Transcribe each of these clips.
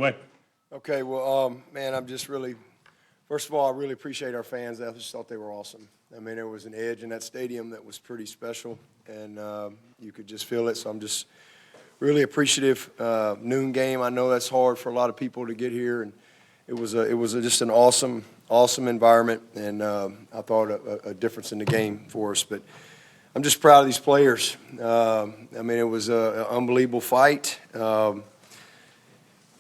away. Okay, well, man, I'm just really, first of all, I really appreciate our fans. I just thought they were awesome. I mean, there was an edge in that stadium that was pretty special, and you could just feel it. So I'm just really appreciative. Noon game, I know that's hard for a lot of people to get here, and it was just an awesome environment, and I thought a difference in the game for us. But I'm just proud of these players. I mean, it was an unbelievable fight.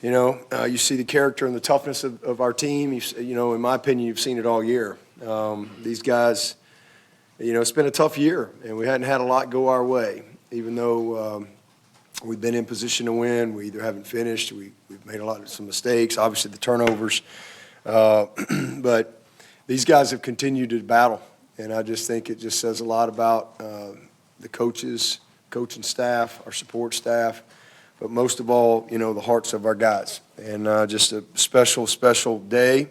You see the character and the toughness of our team. In my opinion, you've seen it all year. These guys, it's been a tough year, and we hadn't had a lot go our way. Even though we've been in position to win, we either haven't finished, we've made some mistakes, obviously the turnovers. But these guys have continued to battle, and I just think it just says a lot about the coaches, coaching staff, our support staff, but most of all, the hearts of our guys. And just a special, special day.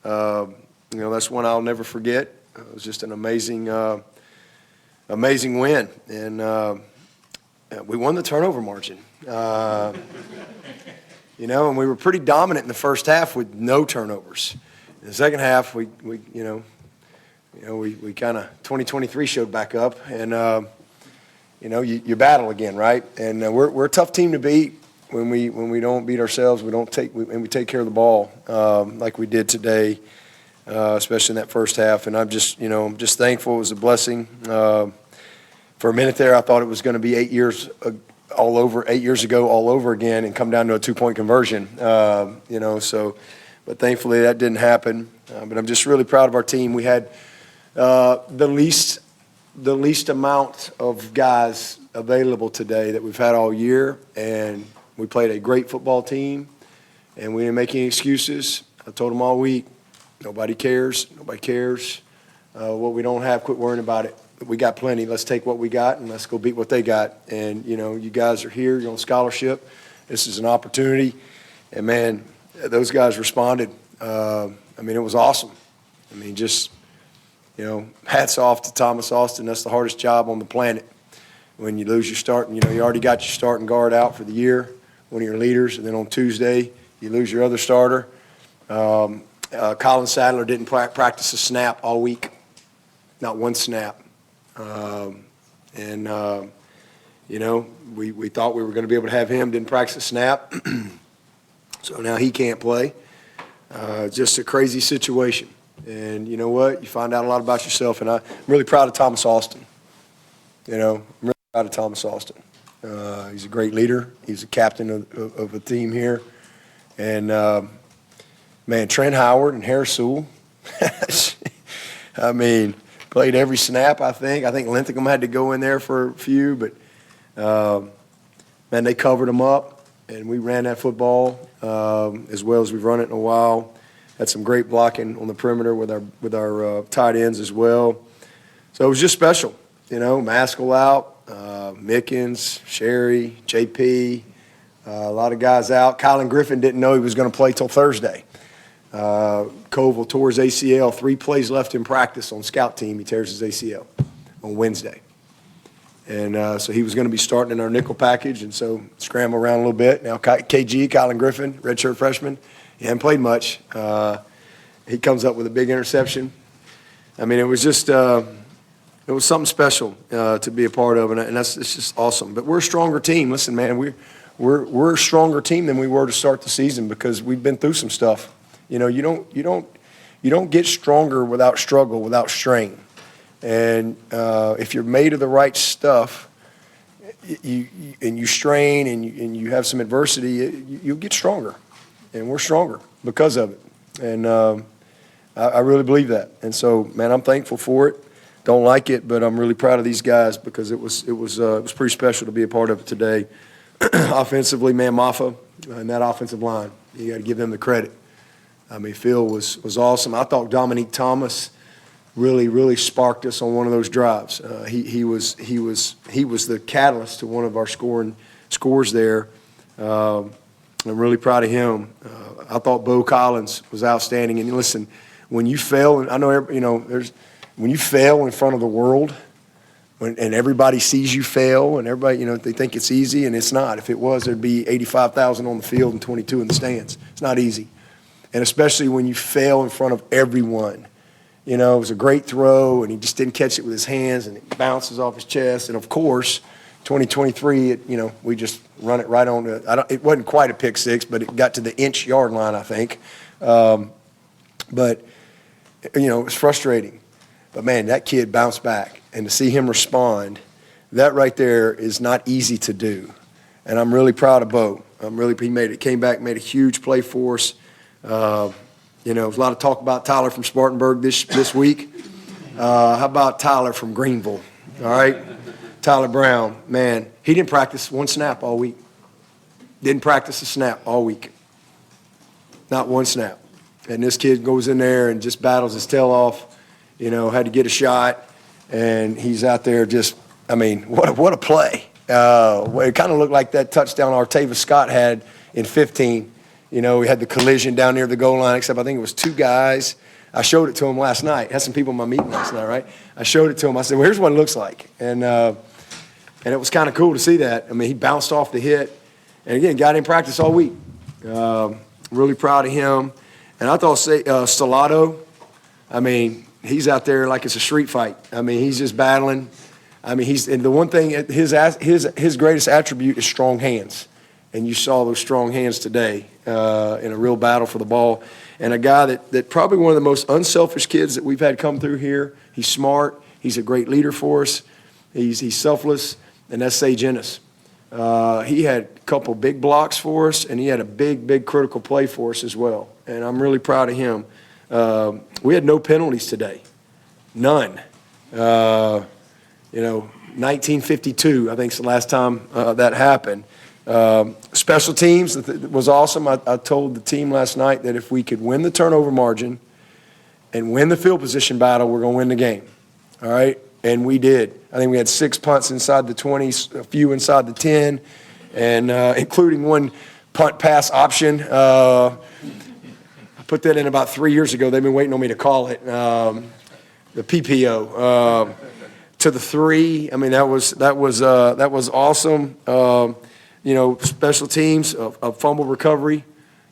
That's one I'll never forget. It was just an amazing win. And we won the turnover margin. And we were pretty dominant in the first half with no turnovers. In the second half, we kind of 2023 showed back up, and you battle again, right? And we're a tough team to beat when we don't beat ourselves. We take care of the ball like we did today, especially in that first half. And I'm just thankful. It was a blessing. For a minute there, I thought it was going to be 8 years ago all over again, and come down to a 2-point conversion. But thankfully that didn't happen. But I'm just really proud of our team. We had the least amount of guys available today that we've had all year, and we played a great football team, and we didn't make any excuses. I told them all week, nobody cares. What we don't have, quit worrying about it. We got plenty. Let's take what we got and let's go beat what they got. And, you guys are here. You're on scholarship. This is an opportunity. And, man, those guys responded. It was awesome. Hats off to Thomas Austin. That's the hardest job on the planet. When you lose your start, you already got your starting guard out for the year, one of your leaders, and then on Tuesday you lose your other starter. Colin Sadler didn't practice a snap all week, not one snap. We thought we were going to be able to have him, didn't practice a snap, so now he can't play. Just a crazy situation. And you know what? You find out a lot about yourself, and I'm really proud of Thomas Austin. I'm really proud of Thomas Austin. He's a great leader. He's a captain of a team here. And, Trent Howard and Harris Sewell, played every snap, I think. I think Linthicum had to go in there for a few, but, they covered them up, and we ran that football as well as we've run it in a while. Had some great blocking on the perimeter with our tight ends as well. So it was just special, Maskell out, Mickens, Sherry, JP, a lot of guys out. Colin Griffin didn't know he was going to play till Thursday. Koval tore his ACL, 3 plays left in practice on scout team. He tears his ACL on Wednesday. And so he was going to be starting in our nickel package, and so scramble around a little bit. Now KG, Colin Griffin, redshirt freshman, he hadn't played much. He comes up with a big interception. It was just it was something special to be a part of, and it's just awesome. But we're a stronger team. Listen, man, we're a stronger team than we were to start the season because we've been through some stuff. You don't get stronger without struggle, without strain. And if you're made of the right stuff, and you strain and you have some adversity, you'll get stronger. And we're stronger because of it. And I really believe that. And so, man, I'm thankful for it. Don't like it, but I'm really proud of these guys because it was pretty special to be a part of it today. Offensively, man, Maffa and that offensive line, you got to give them the credit. Phil was awesome. I thought Dominique Thomas really sparked us on one of those drives. He was the catalyst to one of our scores there. I'm really proud of him. I thought Bo Collins was outstanding. And listen, when you fail, and I know when you fail in front of the world, and everybody sees you fail, and everybody, they think it's easy, and it's not. If it was, there'd be 85,000 on the field and 22 in the stands. It's not easy. And especially when you fail in front of everyone. It was a great throw, and he just didn't catch it with his hands, and it bounces off his chest. And, of course, 2023, we just run it right on it wasn't quite a pick six, but it got to the inch-yard line, I think. But it's frustrating. But, man, that kid bounced back. And to see him respond, that right there is not easy to do. And I'm really proud of Bo. He came back, made a huge play for us. There was a lot of talk about Tyler from Spartanburg this week. How about Tyler from Greenville? All right? Tyler Brown, man, he didn't practice one snap all week. Didn't practice a snap all week. Not one snap. And this kid goes in there and just battles his tail off. Had to get a shot. And he's out there what a play. It kind of looked like that touchdown Artavis Scott had in 15. We had the collision down near the goal line, except I think it was two guys. I showed it to him last night. Had some people in my meeting last night, right? I showed it to him. I said, well, here's what it looks like. And it was kind of cool to see that. He bounced off the hit. And, again, got in practice all week. Really proud of him. And I thought Stellato, he's out there like it's a street fight. He's just battling. And the one thing, his greatest attribute is strong hands. And you saw those strong hands today in a real battle for the ball. And a guy that probably one of the most unselfish kids that we've had come through here. He's smart. He's a great leader for us. He's selfless, and that's Sage Ennis. He had a couple big blocks for us, and he had a big critical play for us as well. And I'm really proud of him. We had no penalties today. None. 1952, I think, is the last time that happened. Special teams was awesome. I told the team last night that if we could win the turnover margin and win the field position battle, we're going to win the game. All right? And we did. I think we had 6 punts inside the 20s, a few inside the 10, and including one punt pass option. I put that in about 3 years ago. They've been waiting on me to call it. The PPO. To the 3, that was awesome. Special teams, a fumble recovery.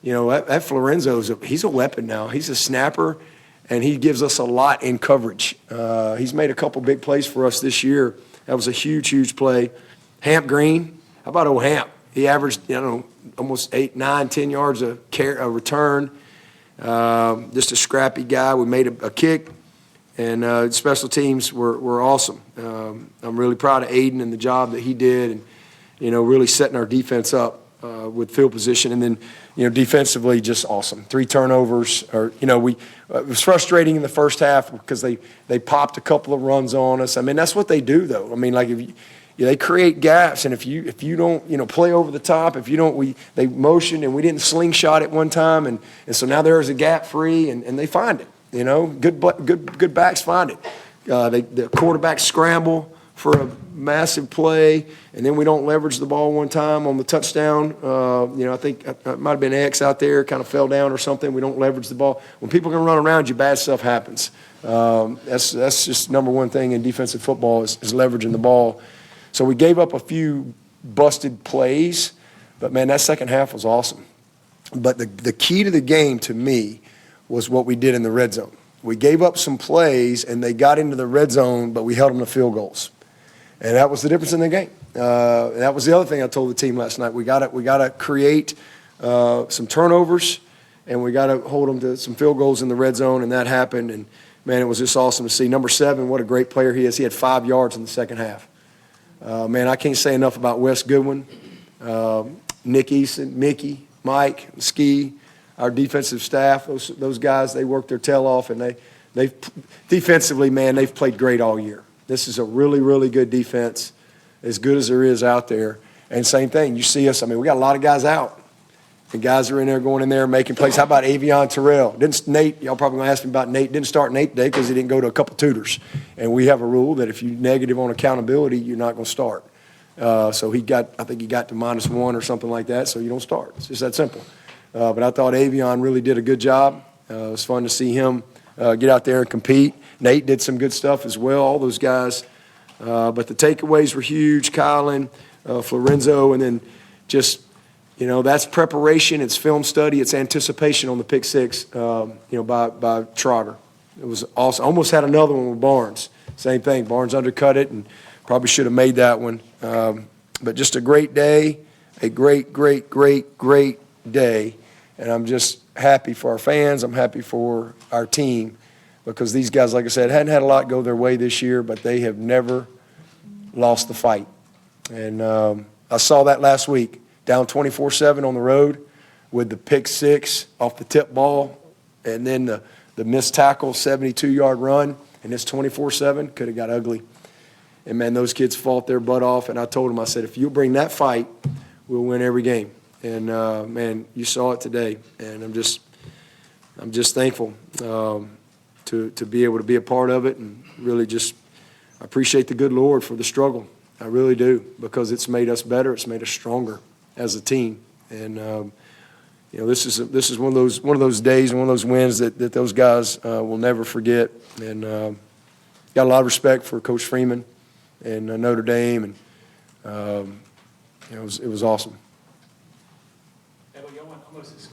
That Florenzo's he's a weapon now. He's a snapper, and he gives us a lot in coverage. He's made a couple big plays for us this year. That was a huge play. Hamp Green, how about old Hamp? He averaged, almost 8, 9, 10 yards a return. Just a scrappy guy. We made a kick, and special teams were awesome. I'm really proud of Aiden and the job that he did, and really setting our defense up with field position. And then, defensively, just awesome. 3 turnovers. It was frustrating in the first half because they popped a couple of runs on us. That's what they do, though. They create gaps, and if you don't, play over the top, they motioned, and we didn't slingshot it one time, and so now there's a gap free, and they find it. Good backs find it. The quarterbacks scramble for a massive play, and then we don't leverage the ball one time on the touchdown. I think it might have been X out there, kind of fell down or something. We don't leverage the ball. When people can run around you, bad stuff happens. That's just number one thing in defensive football is leveraging the ball. So we gave up a few busted plays, but, man, that second half was awesome. But the key to the game to me was what we did in the red zone. We gave up some plays, and they got into the red zone, but we held them to field goals. And that was the difference in the game. And that was the other thing I told the team last night. We gotta create some turnovers, and we got to hold them to some field goals in the red zone, and that happened. And, man, it was just awesome to see. Number 7, what a great player he is. He had 5 yards in the second half. Man, I can't say enough about Wes Goodwin, Nick Eason, Mickey, Mike, Ski, our defensive staff. Those guys, they work their tail off, and they defensively, man, they've played great all year. This is a really good defense, as good as there is out there. And same thing, you see us, we got a lot of guys out. And guys are in there going in there making plays. How about Avion Terrell? Nate, y'all probably going to ask me about Nate. Didn't start Nate today because he didn't go to a couple tutors. And we have a rule that if you're negative on accountability, you're not going to start. So I think he got to -1 or something like that, so you don't start. It's just that simple. But I thought Avion really did a good job. It was fun to see him get out there and compete. Nate did some good stuff as well. All those guys But the takeaways were huge, Kylan, Florenzo, and then just, that's preparation, it's film study, it's anticipation on the pick six, by Trotter. It was awesome. Almost had another one with Barnes. Same thing. Barnes undercut it and probably should have made that one. But just a great day, a great, great, great, great day. And I'm just happy for our fans. I'm happy for our team because these guys, like I said, hadn't had a lot go their way this year, but they have never lost the fight. And I saw that last week, down 24-7 on the road with the pick six off the tip ball and then the missed tackle, 72-yard run, and it's 24-7, could have got ugly. And, man, those kids fought their butt off, and I told them, I said, if you bring that fight, we'll win every game. And, man, you saw it today, and I'm just thankful to be able to be a part of it and really just appreciate the good Lord for the struggle. I really do, because it's made us better. It's made us stronger as a team. And, this is one of those days and one of those wins that those guys will never forget. And got a lot of respect for Coach Freeman and Notre Dame, and it was awesome. Dabo, y'all went almost as